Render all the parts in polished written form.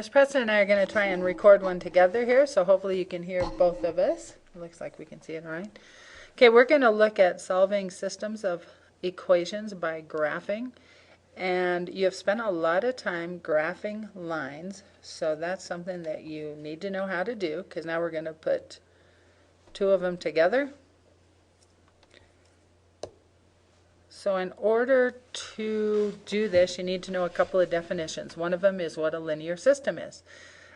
Preston and I are going to try and record one together here, so hopefully you can hear both of us. It looks like we can see it all right. Okay, we're going to look at solving systems of equations by graphing. And you have spent a lot of time graphing lines, so that's something that you need to know how to do, because now we're going to put two of them together. So in order to do this, you need to know a couple of definitions. One of them is what a linear system is.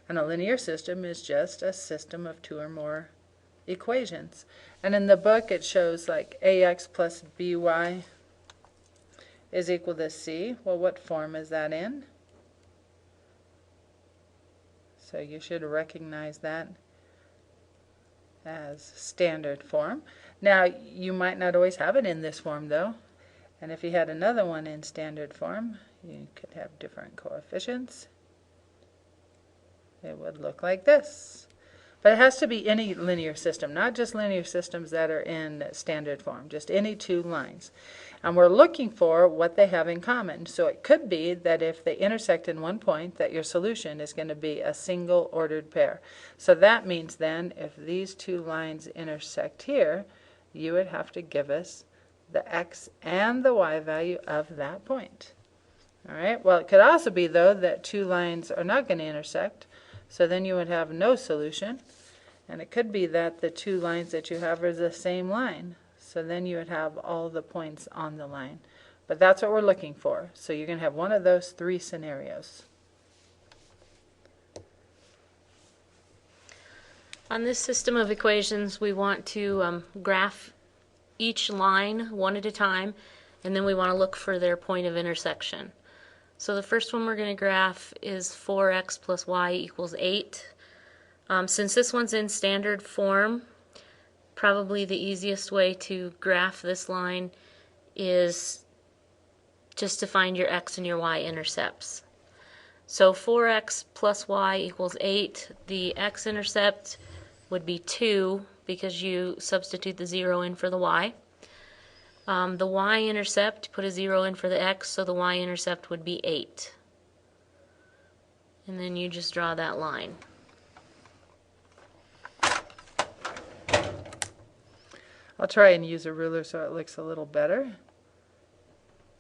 And a linear system is just a system of two or more equations. And in the book it shows like ax plus by is equal to c. Well, what form is that in? So you should recognize that as standard form. Now, you might not always have it in this form though. And if you had another one in standard form, you could have different coefficients. It would look like this. But it has to be any linear system, not just linear systems that are in standard form, just any two lines. And we're looking for what they have in common. So it could be that if they intersect in one point, that your solution is going to be a single ordered pair. So that means then if these two lines intersect here, you would have to give us the x and the y value of that point. All right. Well, it could also be, though, that two lines are not going to intersect. So then you would have no solution. And it could be that the two lines that you have are the same line. So then you would have all the points on the line. But that's what we're looking for. So you're going to have one of those three scenarios. On this system of equations, we want to graph each line one at a time, and then we want to look for their point of intersection. So the first one we're going to graph is 4x plus y equals 8. Since this one's in standard form, probably the easiest way to graph this line is just to find your x and your y intercepts. So 4x plus y equals 8. The x-intercept would be 2 because you substitute the 0 in for the y. The y-intercept, put a 0 in for the x, so the y-intercept would be 8. And then you just draw that line. I'll try and use a ruler so it looks a little better.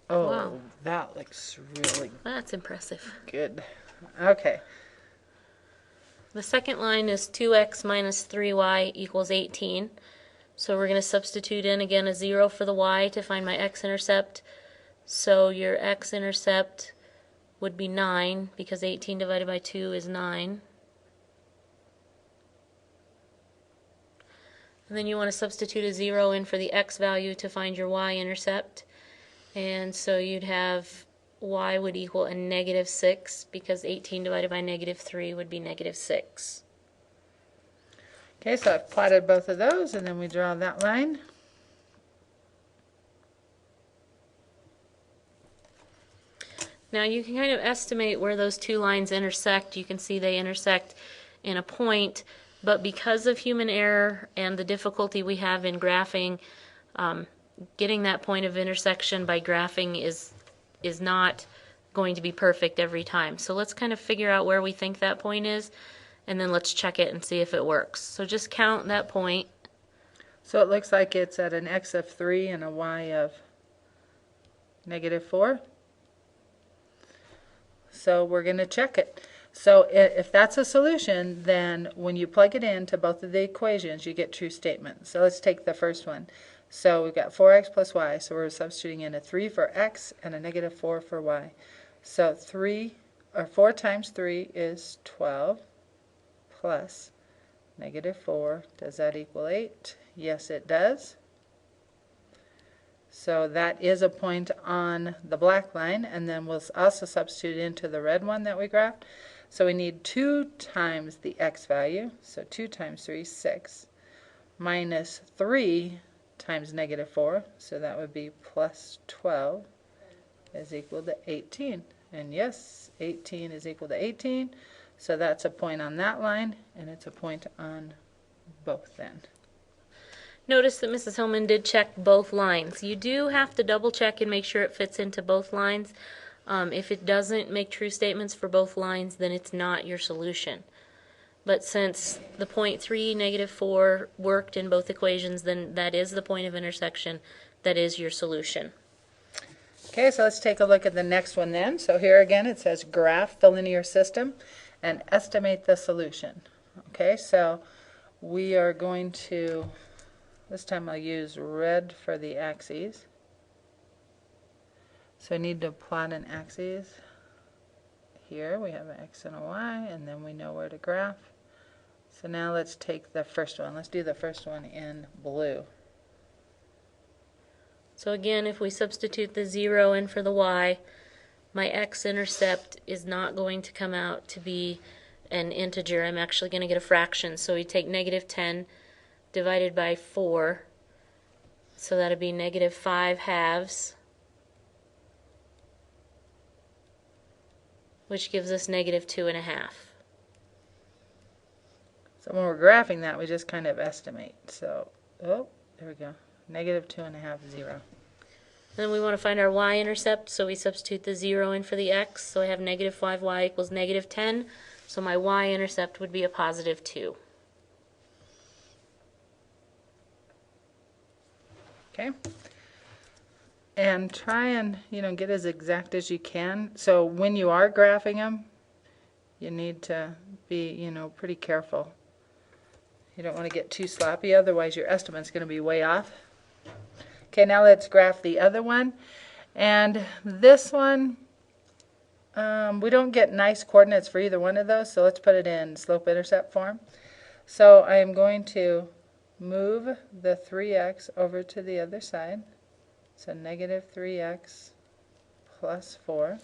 Oh, wow. That looks really That's impressive. good. Okay. The second line is 2x minus 3y equals 18. So we're going to substitute in again a 0 for the y to find my x-intercept. So your x-intercept would be 9 because 18 divided by 2 is 9. And then you want to substitute a 0 in for the x value to find your y-intercept. And so you'd have y would equal a negative 6 because 18 divided by negative 3 would be negative 6. Okay, so I've plotted both of those, and then we draw that line. Now you can kind of estimate where those two lines intersect. You can see they intersect in a point, but because of human error and the difficulty we have in graphing, getting that point of intersection by graphing is not going to be perfect every time. So let's kind of figure out where we think that point is, and then let's check it and see if it works. So just count that point. So it looks like it's at an x of 3 and a y of negative 4. So we're going to check it. So if that's a solution, then when you plug it into both of the equations, you get true statements. So let's take the first one. So we've got 4x plus y, so we're substituting in a 3 for x and a negative 4 for y. So 4 times 3 is 12 plus negative 4. Does that equal 8? Yes, it does. So that is a point on the black line, and then we'll also substitute into the red one that we graphed. So we need 2 times the x value, so 2 times 3 is 6, minus 3 times negative 4, so that would be plus 12, is equal to 18. And yes, 18 is equal to 18, so that's a point on that line, and it's a point on both then. Notice that Mrs. Hillman did check both lines. You do have to double check and make sure it fits into both lines. If it doesn't make true statements for both lines, then it's not your solution. But since the point 3, -4 worked in both equations, then that is the point of intersection. That is your solution. Okay, so let's take a look at the next one then. So here again it says graph the linear system and estimate the solution. Okay, so we are going to, this time I'll use red for the axes. So I need to plot an axis. Here we have an X and a Y, and then we know where to graph. So now let's take the first one. Let's do the first one in blue. So again, if we substitute the 0 in for the y, my x-intercept is not going to come out to be an integer. I'm actually going to get a fraction. So we take -10 divided by 4. So that would be -5/2, which gives us -2.5. So when we're graphing that, we just kind of estimate. So, oh, there we go. -2.5, 0. Then we want to find our y-intercept, so we substitute the 0 in for the x. So I have -5y equals -10. So my y-intercept would be a +2. Okay. And try and, get as exact as you can. So when you are graphing them, you need to be, pretty careful. You don't want to get too sloppy, otherwise your estimate's going to be way off. Okay, now let's graph the other one. And this one, we don't get nice coordinates for either one of those, so let's put it in slope-intercept form. So I am going to move the 3x over to the other side. So -3x plus 4.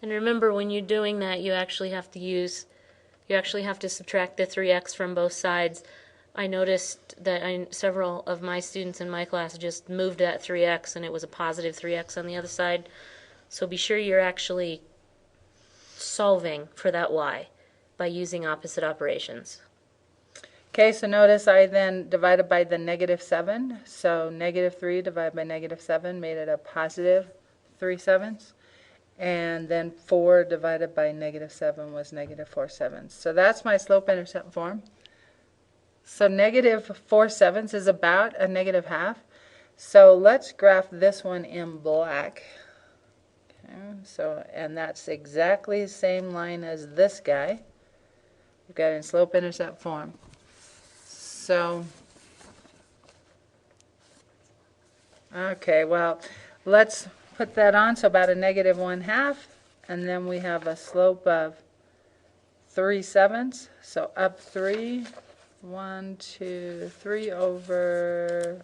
And remember, when you're doing that, you actually have to subtract the 3x from both sides. I noticed that several of my students in my class just moved that 3x and it was a +3x on the other side. So be sure you're actually solving for that y by using opposite operations. Okay, so notice I then divided by the -7. So -3 divided by -7 made it a +3/7. And then 4 divided by -7 was -4/7. So that's my slope-intercept form. So -4/7 is about a -1/2. So let's graph this one in black. Okay, so, and that's exactly the same line as this guy. We've got it in slope-intercept form. So, okay, well, let's put that on. So about a -1/2, and then we have a slope of 3/7. So up 3, 1, 2, 3 over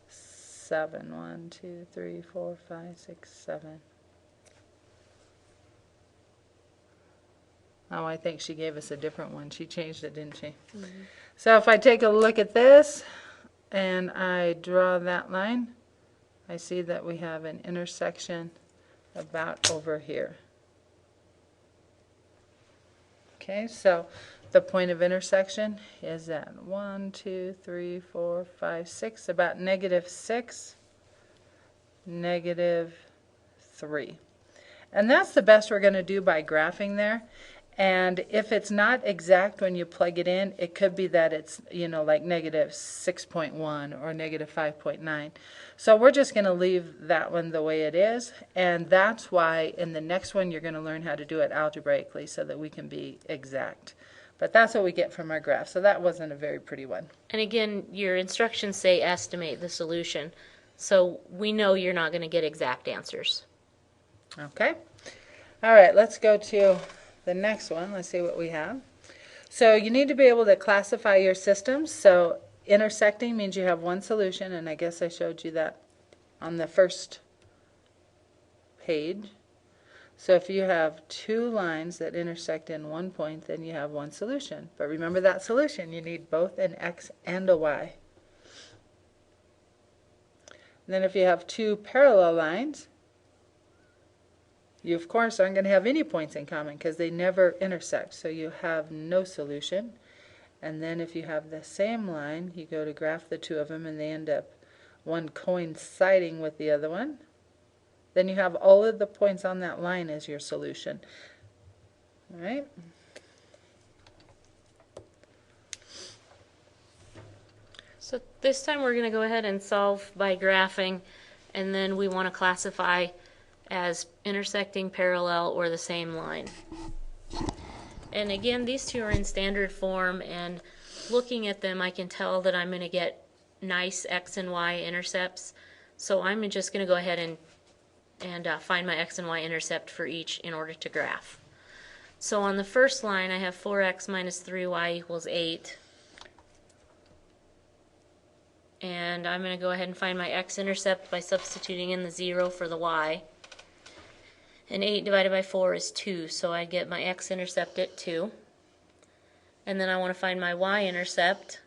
7. 1, 2, 3, 4, 5, 6, 7. Oh, I think she gave us a different one. She changed it, didn't she? Mm-hmm. So if I take a look at this and I draw that line, I see that we have an intersection about over here. Okay, so the point of intersection is at 1, 2, 3, 4, 5, 6, about -6, -3. And that's the best we're going to do by graphing there. And if it's not exact when you plug it in, it could be that it's, like -6.1 or -5.9. So we're just going to leave that one the way it is. And that's why in the next one you're going to learn how to do it algebraically so that we can be exact. But that's what we get from our graph. So that wasn't a very pretty one. And again, your instructions say estimate the solution. So we know you're not going to get exact answers. Okay. All right, let's go to the next one. Let's see what we have. So you need to be able to classify your systems. So intersecting means you have one solution, and I guess I showed you that on the first page. So if you have two lines that intersect in one point, then you have one solution. But remember that solution, you need both an x and a y. And then if you have two parallel lines, you of course aren't going to have any points in common because they never intersect, so you have no solution. And then if you have the same line, you go to graph the two of them and they end up one coinciding with the other one. then you have all of the points on that line as your solution. All right? So this time we're going to go ahead and solve by graphing, and then we want to classify as intersecting, parallel, or the same line. And again, these two are in standard form, and looking at them I can tell that I'm going to get nice X and Y intercepts. So I'm just going to go ahead and find my X and Y intercept for each in order to graph. So on the first line I have 4x minus 3y equals 8. And I'm going to go ahead and find my x-intercept by substituting in the 0 for the y. And 8 divided by 4 is 2, so I get my x-intercept at 2. And then I want to find my y-intercept.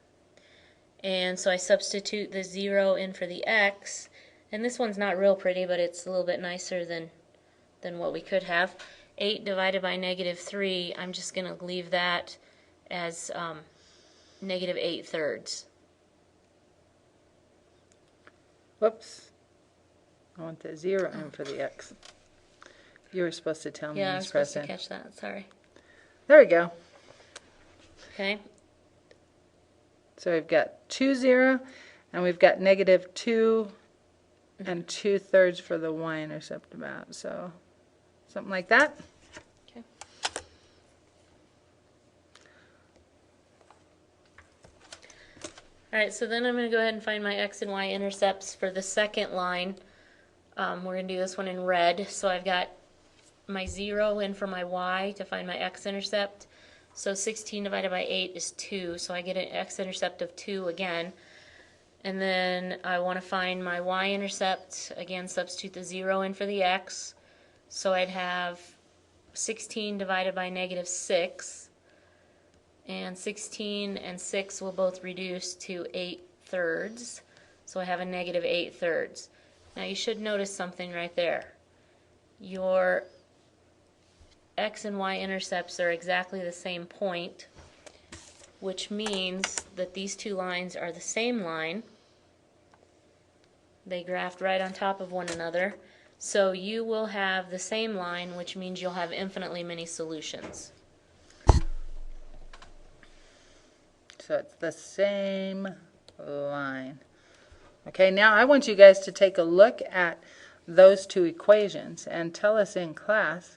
And so I substitute the 0 in for the x. And this one's not real pretty, but it's a little bit nicer than what we could have. 8 divided by negative 3, I'm just going to leave that as negative 8/3. Whoops. I want the 0 in for the x. You were supposed to tell me, Yeah, I was Ms. supposed to Preston. catch that. Sorry. There we go. Okay. So we've got 2, 0, and we've got negative 2 and 2/3 for the y-intercept about. So something like that. Okay. Alright, so then I'm going to go ahead and find my x and y intercepts for the second line. We're going to do this one in red. So I've got my 0 in for my y to find my x-intercept. So 16 divided by 8 is 2, so I get an x-intercept of 2 again. And then I want to find my y-intercept. Again, substitute the 0 in for the x. So I'd have 16 divided by negative 6. And 16 and 6 will both reduce to 8/3. So I have a negative 8/3. Now you should notice something right there. Your x and y intercepts are exactly the same point, which means that these two lines are the same line. They graphed right on top of one another. So you will have the same line, which means you'll have infinitely many solutions. So it's the same line. Okay, now I want you guys to take a look at those two equations and tell us in class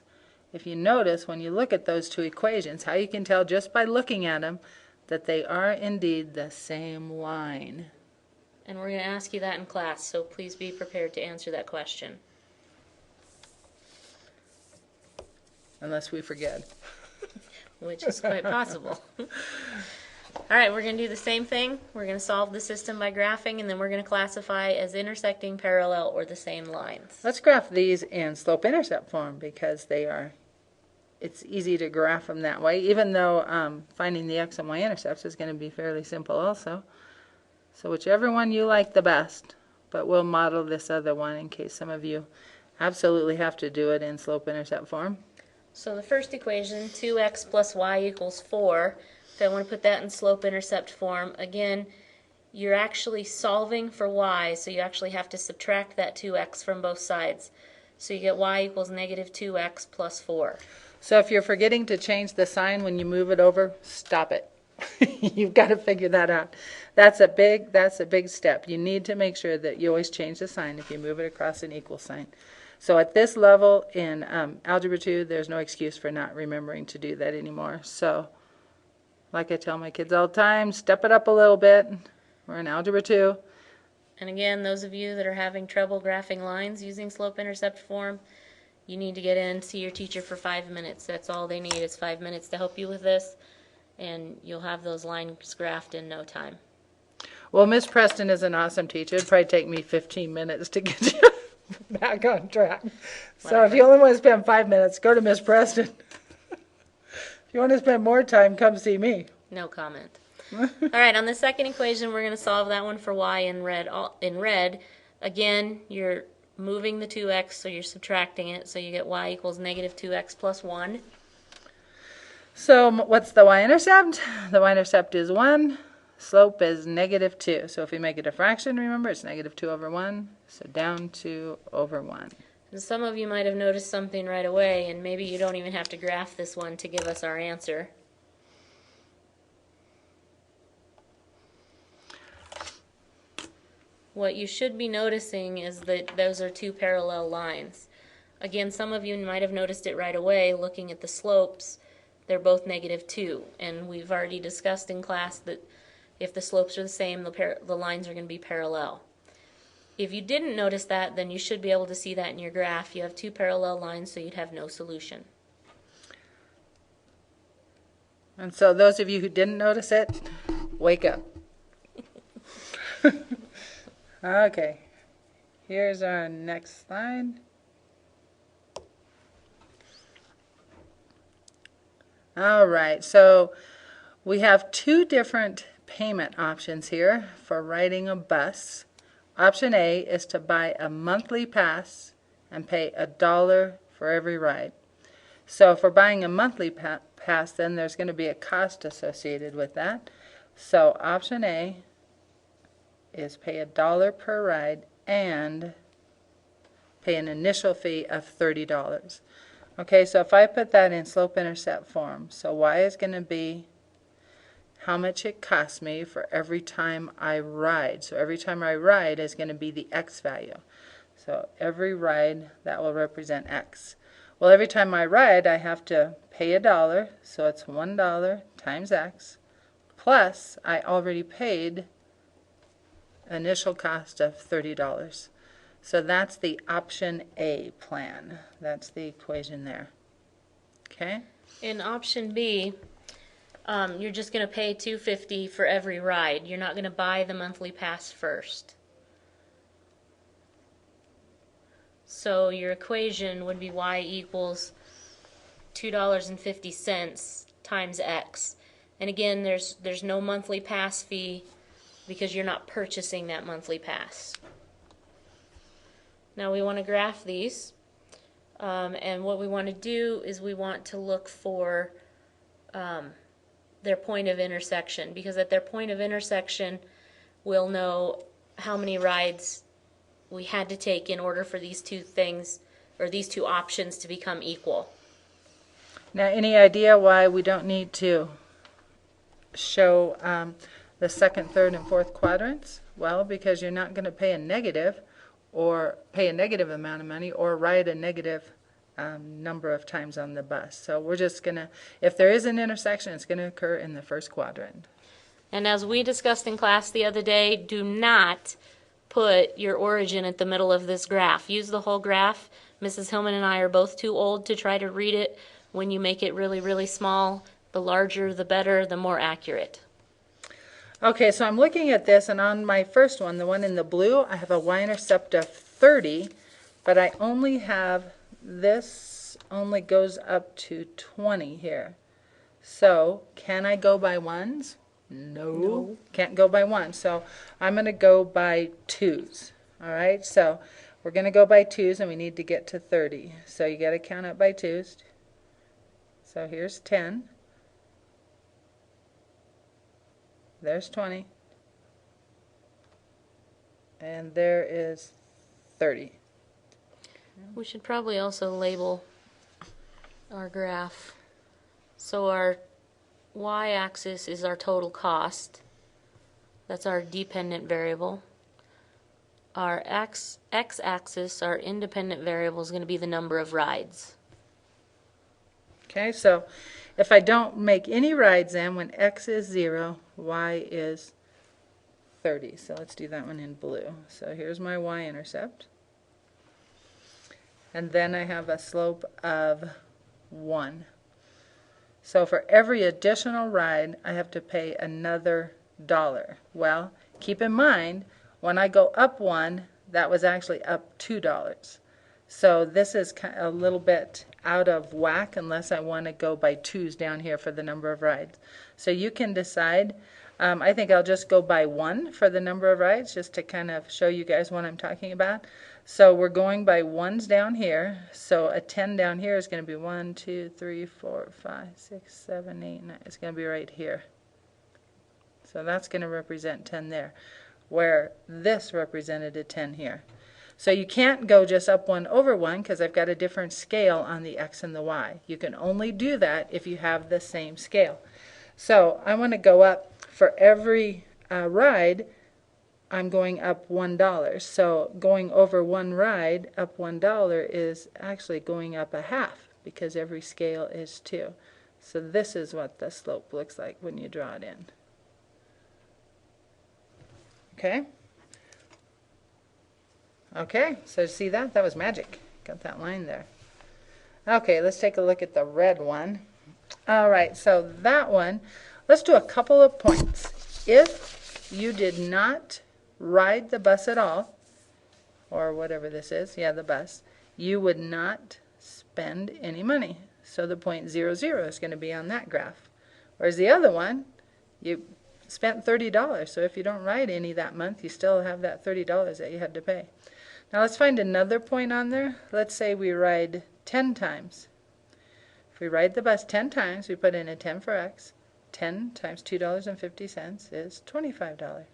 if you notice when you look at those two equations how you can tell just by looking at them that they are indeed the same line. And we're going to ask you that in class, so please be prepared to answer that question. Unless we forget. Which is quite possible. Alright, we're going to do the same thing. We're going to solve the system by graphing, and then we're going to classify as intersecting, parallel, or the same lines. Let's graph these in slope-intercept form because it's easy to graph them that way, even though finding the x and y intercepts is going to be fairly simple also. So whichever one you like the best, but we'll model this other one in case some of you absolutely have to do it in slope-intercept form. So the first equation, 2x plus y equals 4. If I want to put that in slope-intercept form, again, you're actually solving for y, so you actually have to subtract that 2x from both sides. So you get y equals negative 2x plus 4. So if you're forgetting to change the sign when you move it over, stop it. You've got to figure that out. That's a big step. You need to make sure that you always change the sign if you move it across an equal sign. So at this level in Algebra 2, there's no excuse for not remembering to do that anymore. So like I tell my kids all the time, step it up a little bit. We're in Algebra 2. And again, those of you that are having trouble graphing lines using slope-intercept form, you need to get in, see your teacher for 5 minutes. That's all they need is 5 minutes to help you with this, and you'll have those lines graphed in no time. Well, Miss Preston is an awesome teacher. It'd probably take me 15 minutes to get you back on track. So if you only want to spend 5 minutes, go to Miss Preston. If you want to spend more time, come see me. No comment. All right, on the second equation, we're going to solve that one for y in red. Again, you're moving the 2x, so you're subtracting it, so you get y equals negative 2x plus 1. So what's the y-intercept? The y-intercept is 1. Slope is negative 2. So if we make it a fraction, remember, it's negative 2 over 1. So down 2 over 1. And some of you might have noticed something right away, and maybe you don't even have to graph this one to give us our answer. What you should be noticing is that those are two parallel lines. Again, some of you might have noticed it right away looking at the slopes. They're both -2, and we've already discussed in class that if the slopes are the same, the lines are going to be parallel. If you didn't notice that, then you should be able to see that in your graph. You have two parallel lines, so you'd have no solution. And so those of you who didn't notice it, wake up. Okay, here's our next slide. All right, so we have two different payment options here for riding a bus. Option A is to buy a monthly pass and pay $1 for every ride. So if we're buying a monthly pass, then there's going to be a cost associated with that. So option A is pay $1 per ride and pay an initial fee of $30. Okay, so if I put that in slope-intercept form, so y is going to be how much it costs me for every time I ride. So every time I ride is going to be the x value. So every ride, that will represent x. Well, every time I ride, I have to pay $1, so it's $1 times x, plus I already paid initial cost of $30. So that's the option A plan. That's the equation there. Okay? In option B, you're just going to pay $2.50 for every ride. You're not going to buy the monthly pass first. So your equation would be y equals $2.50 times x. And again, there's no monthly pass fee because you're not purchasing that monthly pass. Now we want to graph these. And what we want to do is we want to look for their point of intersection, because at their point of intersection we'll know how many rides we had to take in order for these two things, or these two options, to become equal. Now, any idea why we don't need to show the second, third, and fourth quadrants? Well, because you're not going to pay a negative amount of money or ride a negative number of times on the bus. So we're just going to, if there is an intersection, it's going to occur in the first quadrant. And as we discussed in class the other day, do not put your origin at the middle of this graph. Use the whole graph. Mrs. Hillman and I are both too old to try to read it when you make it really, really small. The larger, the better, the more accurate. Okay, so I'm looking at this, and on my first one, the one in the blue, I have a y-intercept of 30, but I only have, this only goes up to 20 here. So, can I go by ones? No. Can't go by ones. So, I'm going to go by twos. All right, so we're going to go by twos, and we need to get to 30. So, you got to count up by twos. So, here's 10. There's 20. And there is 30. We should probably also label our graph. So our y-axis is our total cost. That's our dependent variable. Our x-axis, our independent variable, is going to be the number of rides. Okay, so if I don't make any rides then, when x is 0, y is 30. So let's do that one in blue. So here's my y-intercept. And then I have a slope of 1. So for every additional ride, I have to pay another $1. Well, keep in mind, when I go up 1, that was actually up $2. So this is a little bit out of whack unless I want to go by twos down here for the number of rides. So you can decide. I think I'll just go by 1 for the number of rides, just to kind of show you guys what I'm talking about. So we're going by ones down here. So a 10 down here is going to be 1, 2, 3, 4, 5, 6, 7, 8, 9. It's going to be right here. So that's going to represent 10 there, where this represented a 10 here. So you can't go just up 1 over 1 because I've got a different scale on the x and the y. You can only do that if you have the same scale. So I want to go up for every ride. I'm going up $1. So going over 1 ride up $1 is actually going up a half because every scale is 2. So this is what the slope looks like when you draw it in. Okay? Okay, so see that? That was magic. Got that line there. Okay, let's take a look at the red one. All right, so that one, let's do a couple of points. If you did not ride the bus at all, or whatever this is, yeah, the bus, you would not spend any money. So the point 0, 0 is going to be on that graph. Whereas the other one, you spent $30. So if you don't ride any that month, you still have that $30 that you had to pay. Now let's find another point on there. Let's say we ride 10 times. If we ride the bus 10 times, we put in a 10 for x. 10 times $2.50 is $25.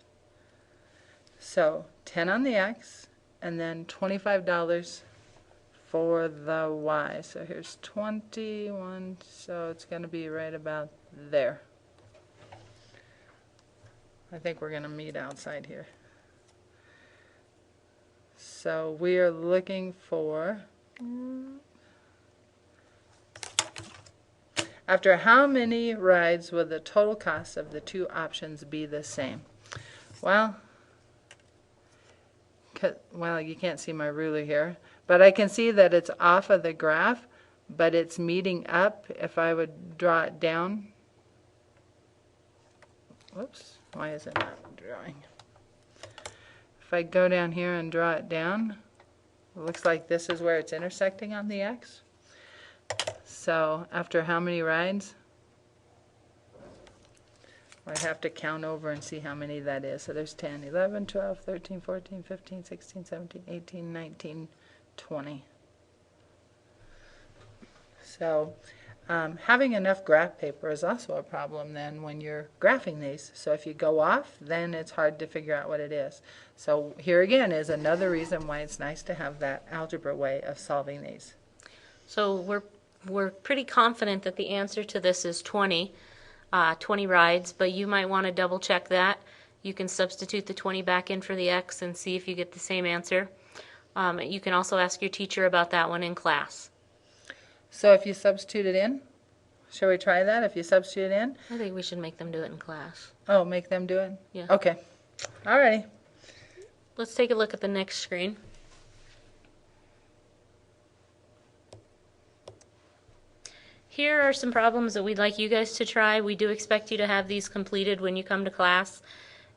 So 10 on the x, and then $25 for the y. So here's 21, so it's going to be right about there. I think we're going to meet outside here. So we are looking for, after how many rides will the total cost of the two options be the same? Well, you can't see my ruler here, but I can see that it's off of the graph, but it's meeting up. If I would draw it down, whoops, why is it not drawing? If I go down here and draw it down, it looks like this is where it's intersecting on the x. So after how many rides? I have to count over and see how many that is. So there's 10, 11, 12, 13, 14, 15, 16, 17, 18, 19, 20. So having enough graph paper is also a problem then when you're graphing these. So if you go off, then it's hard to figure out what it is. So here again is another reason why it's nice to have that algebra way of solving these. So we're pretty confident that the answer to this is 20 rides, but you might want to double check that. You can substitute the 20 back in for the x and see if you get the same answer. You can also ask your teacher about that one in class. So if you substitute it in, shall we try that? If you substitute it in? I think we should make them do it in class. Oh, make them do it? Yeah. Okay. Alrighty. Let's take a look at the next screen. Here are some problems that we'd like you guys to try. We do expect you to have these completed when you come to class.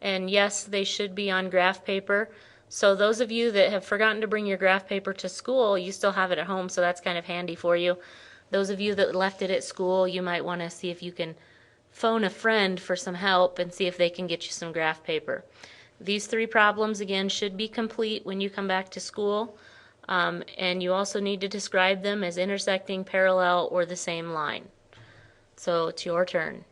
And yes, they should be on graph paper. So those of you that have forgotten to bring your graph paper to school, you still have it at home, so that's kind of handy for you. Those of you that left it at school, you might want to see if you can phone a friend for some help and see if they can get you some graph paper. These 3 problems, again, should be complete when you come back to school. And you also need to describe them as intersecting, parallel, or the same line. So it's your turn.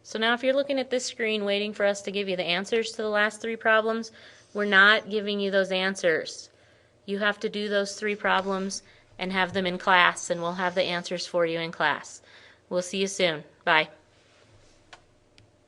So now if you're looking at this screen waiting for us to give you the answers to the last 3 problems, we're not giving you those answers. You have to do those 3 problems and have them in class, and we'll have the answers for you in class. We'll see you soon. Bye.